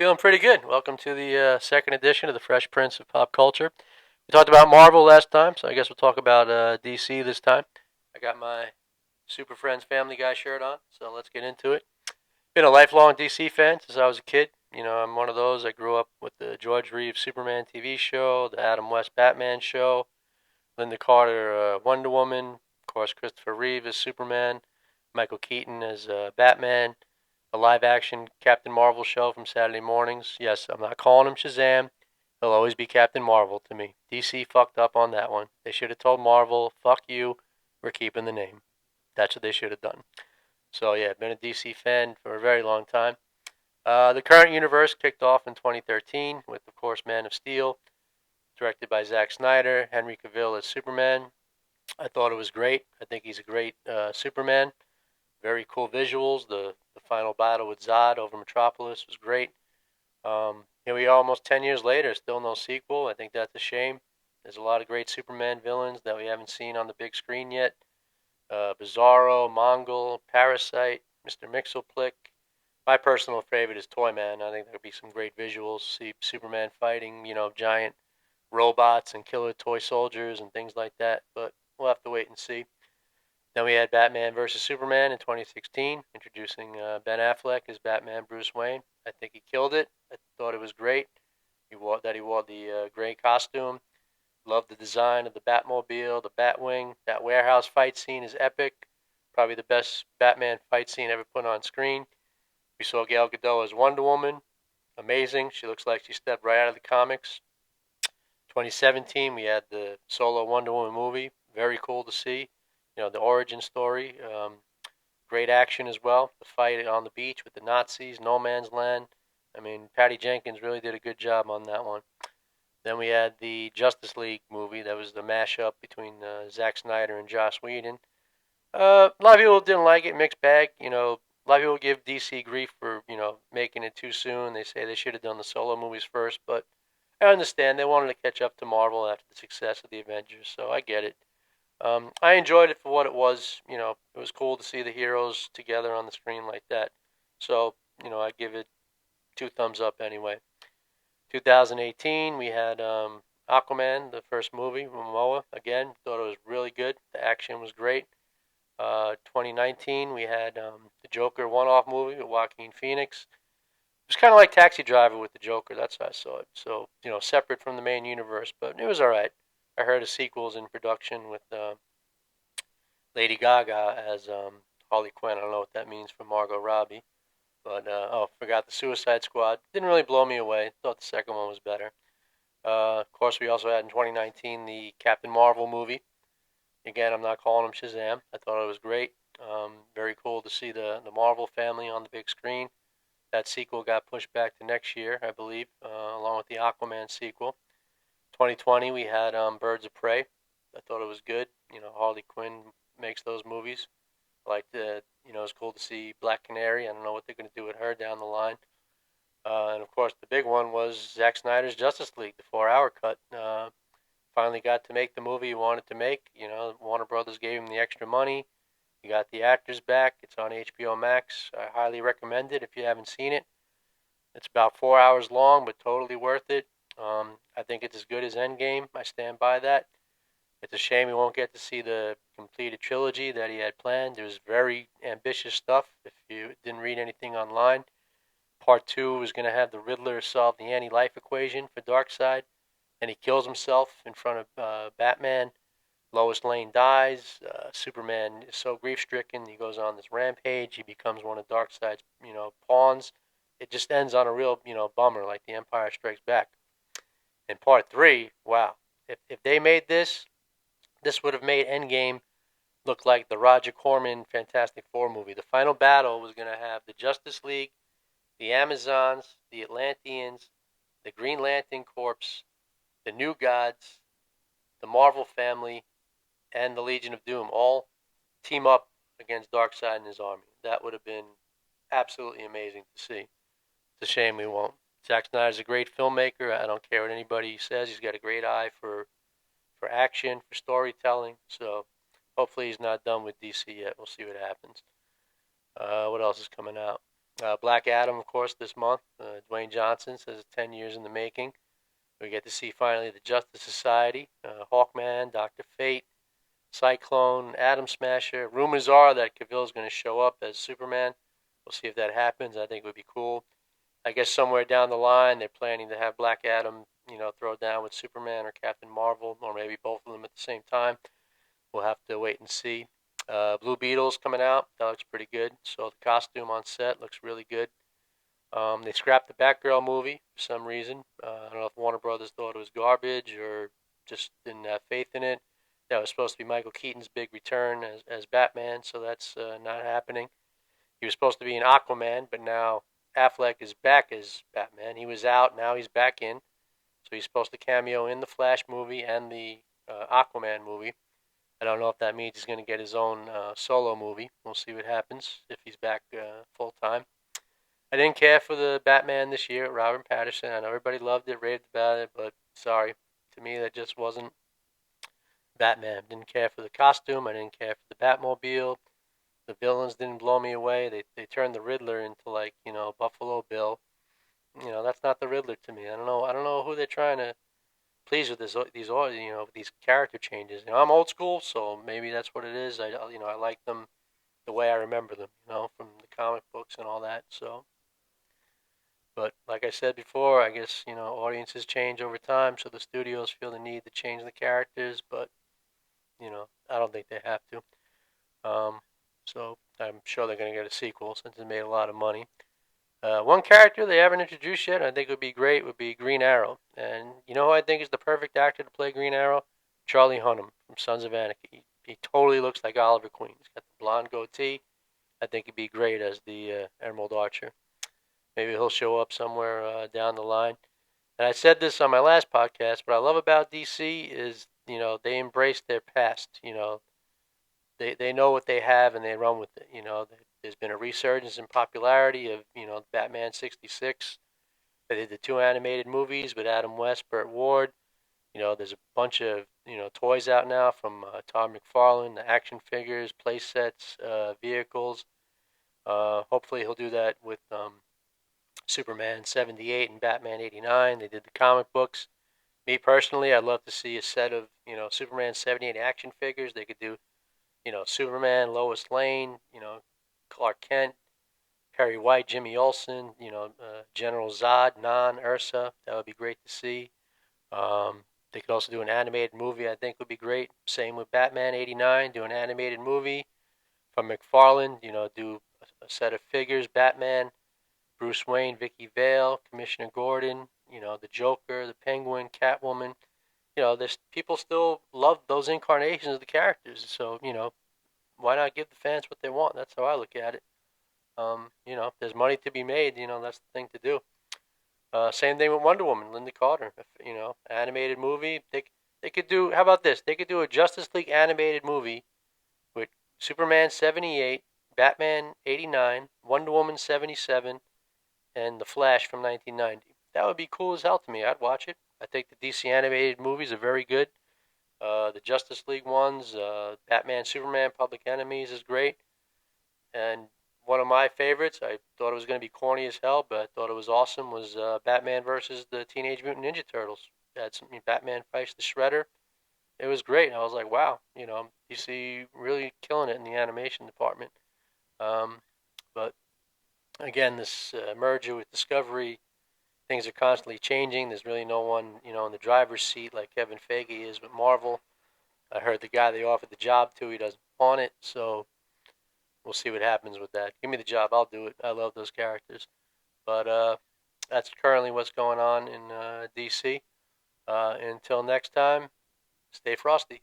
Feeling pretty good. Welcome to the second edition of the Fresh Prince of Pop Culture. We talked about Marvel last time, so I guess we'll talk about DC this time. I got my Super Friends Family Guy shirt on, so let's get into it. Been a lifelong DC fan since I was a kid. You know, I'm one of those. I grew up with the George Reeves Superman TV show, the Adam West Batman show, Linda Carter Wonder Woman, of course Christopher Reeve as Superman, Michael Keaton as Batman, a live action Captain Marvel show from Saturday mornings. Yes, I'm not calling him Shazam. He'll always be Captain Marvel to me. DC fucked up on that one. They should have told Marvel, fuck you, we're keeping the name. That's what they should have done. So yeah, been a DC fan for a very long time. The current universe kicked off in 2013 with, of course, Man of Steel, directed by Zack Snyder, Henry Cavill as Superman. I thought it was great. I think he's a great Superman. Very cool visuals. The final battle with Zod over Metropolis was great. Here we are almost 10 years later, still no sequel. I think that's a shame. There's a lot of great Superman villains that we haven't seen on the big screen yet. Bizarro, Mongol, Parasite, Mr. Mixelplick. My personal favorite is Toyman. I think there'll be some great visuals. See Superman fighting, giant robots and killer toy soldiers and things like that. But we'll have to wait and see. Then we had Batman versus Superman in 2016, introducing Ben Affleck as Batman Bruce Wayne. I think he killed it. I thought it was great. He wore the gray costume. Loved the design of the Batmobile, the Batwing. That warehouse fight scene is epic. Probably the best Batman fight scene ever put on screen. We saw Gal Gadot as Wonder Woman. Amazing. She looks like she stepped right out of the comics. 2017, we had the solo Wonder Woman movie. Very cool to see. The origin story. Great action as well. The fight on the beach with the Nazis, No Man's Land. I mean, Patty Jenkins really did a good job on that one. Then we had the Justice League movie. That was the mashup between Zack Snyder and Joss Whedon. A lot of people didn't like it. Mixed bag. A lot of people give DC grief for making it too soon. They say they should have done the solo movies first, but I understand they wanted to catch up to Marvel after the success of the Avengers, so I get it. I enjoyed it for what it was. It was cool to see the heroes together on the screen like that. So, I give it two thumbs up anyway. 2018, we had Aquaman, the first movie, Momoa. Again, thought it was really good. The action was great. 2019, we had the Joker one-off movie with Joaquin Phoenix. It was kind of like Taxi Driver with the Joker. That's how I saw it. So, separate from the main universe, but it was all right. I heard a sequel's in production with Lady Gaga as Harley Quinn. I don't know what that means for Margot Robbie. But, forgot the Suicide Squad. Didn't really blow me away. Thought the second one was better. Of course, we also had in 2019 the Captain Marvel movie. Again, I'm not calling him Shazam. I thought it was great. Very cool to see the Marvel family on the big screen. That sequel got pushed back to next year, I believe, along with the Aquaman sequel. 2020, we had Birds of Prey. I thought it was good. Harley Quinn makes those movies. I like it's cool to see Black Canary. I don't know what they're going to do with her down the line. And of course, the big one was Zack Snyder's Justice League, the 4-hour cut. Finally got to make the movie he wanted to make. Warner Brothers gave him the extra money. He got the actors back. It's on HBO Max. I highly recommend it if you haven't seen it. It's about 4 hours long, but totally worth it. I think it's as good as Endgame. I stand by that. It's a shame we won't get to see the completed trilogy that he had planned. It was very ambitious stuff. If you didn't read anything online, Part 2 was going to have the Riddler solve the anti-life equation for Darkseid, and he kills himself in front of Batman. Lois Lane dies. Superman is so grief-stricken, he goes on this rampage. He becomes one of Darkseid's, pawns. It just ends on a real, bummer, like The Empire Strikes Back. In Part 3, wow. If they made this would have made Endgame look like the Roger Corman Fantastic Four movie. The final battle was going to have the Justice League, the Amazons, the Atlanteans, the Green Lantern Corps, the New Gods, the Marvel family, and the Legion of Doom all team up against Darkseid and his army. That would have been absolutely amazing to see. It's a shame we won't. Zack Snyder's a great filmmaker. I don't care what anybody says. He's got a great eye for action, for storytelling. So hopefully he's not done with DC yet. We'll see what happens. What else is coming out? Black Adam, of course, this month. Dwayne Johnson says it's 10 years in the making. We get to see finally the Justice Society, Hawkman, Doctor Fate, Cyclone, Atom Smasher. Rumors are that Cavill's going to show up as Superman. We'll see if that happens. I think it would be cool. I guess somewhere down the line they're planning to have Black Adam, throw down with Superman or Captain Marvel, or maybe both of them at the same time. We'll have to wait and see. Blue Beetle's coming out. That looks pretty good. So the costume on set looks really good. They scrapped the Batgirl movie for some reason. I don't know if Warner Brothers thought it was garbage or just didn't have faith in it. That was supposed to be Michael Keaton's big return as Batman, so that's not happening. He was supposed to be in Aquaman, but now Affleck is back as Batman. He was out, now he's back in. So he's supposed to cameo in the Flash movie and the Aquaman movie. I don't know if that means he's going to get his own solo movie. We'll see what happens if he's back full time. I didn't care for the Batman this year, Robert Pattinson. I know everybody loved it, raved about it, but sorry. To me, that just wasn't Batman. Didn't care for the costume. I didn't care for the Batmobile. The villains didn't blow me away. They turned the Riddler into like, Buffalo Bill. That's not the Riddler to me. I don't know who they're trying to please with these character changes. I'm old school, so maybe that's what it is. I like them the way I remember them, from the comic books and all that. So, but like I said before, I guess audiences change over time, so the studios feel the need to change the characters, but I don't think they have to. So I'm sure they're going to get a sequel since it made a lot of money. One character they haven't introduced yet, I think would be great, would be Green Arrow. And you know who I think is the perfect actor to play Green Arrow? Charlie Hunnam from Sons of Anarchy. He totally looks like Oliver Queen. He's got the blonde goatee. I think he'd be great as the Emerald Archer. Maybe he'll show up somewhere down the line. And I said this on my last podcast. What I love about DC is, they embrace their past. They know what they have and they run with it. There's been a resurgence in popularity of Batman '66. They did the two animated movies with Adam West, Burt Ward. There's a bunch of toys out now from Todd McFarlane, the action figures, play sets, vehicles. Hopefully he'll do that with Superman '78 and Batman '89. They did the comic books. Me personally, I'd love to see a set of Superman '78 action figures. They could do Superman, Lois Lane, Clark Kent, Perry White, Jimmy Olsen, General Zod, Non, Ursa. That would be great to see. They could also do an animated movie. I think would be great. Same with Batman '89. Do an animated movie from McFarlane. Do a set of figures. Batman, Bruce Wayne, Vicky Vale, Commissioner Gordon. The Joker, the Penguin, Catwoman. There's people still love those incarnations of the characters. So why not give the fans what they want? That's how I look at it. If there's money to be made, that's the thing to do. Same thing with Wonder Woman, Linda Carter. If, animated movie. They could do. How about this? They could do a Justice League animated movie with Superman '78, Batman '89, Wonder Woman '77, and The Flash from 1990. That would be cool as hell to me. I'd watch it. I think the DC animated movies are very good. The Justice League ones, Batman, Superman, Public Enemies is great. And one of my favorites, I thought it was going to be corny as hell, but I thought it was awesome, was Batman versus the Teenage Mutant Ninja Turtles. Batman fights the Shredder. It was great. I was like, wow, DC really killing it in the animation department. But again, this merger with Discovery, things are constantly changing. There's really no one, in the driver's seat like Kevin Feige is with Marvel. I heard the guy they offered the job to, he doesn't want it, so we'll see what happens with that. Give me the job, I'll do it. I love those characters. But that's currently what's going on in DC. Until next time, stay frosty.